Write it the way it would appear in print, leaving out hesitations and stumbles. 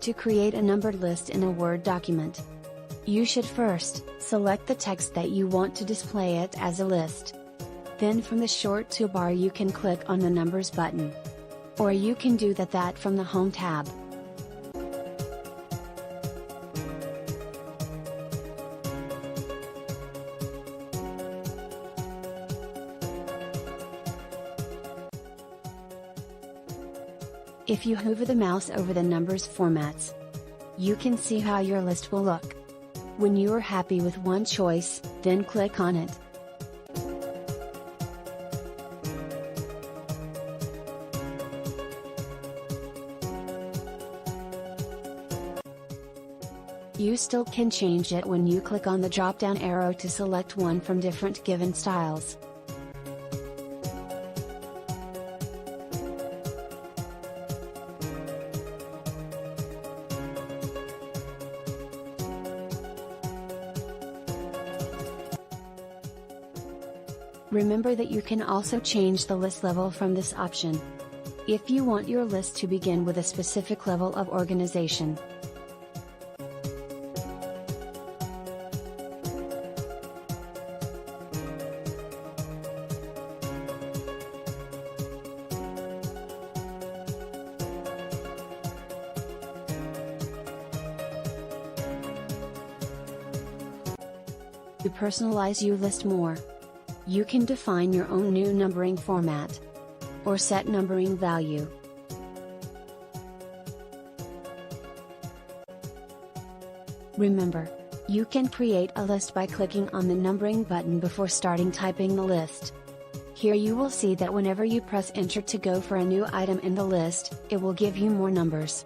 To create a numbered list in a Word document, you should first select the text that you want to display it as a list. Then from the short toolbar you can click on the Numbers button. Or you can do that from the Home tab. If you hover the mouse over the numbers formats, you can see how your list will look. When you are happy with one choice, then click on it. You still can change it when you click on the drop-down arrow to select one from different given styles. Remember that you can also change the list level from this option. If you want your list to begin with a specific level of organization. To personalize your list more, you can define your own new numbering format, or set numbering value. Remember, you can create a list by clicking on the numbering button before starting typing the list. Here you will see that whenever you press enter to go for a new item in the list, it will give you more numbers.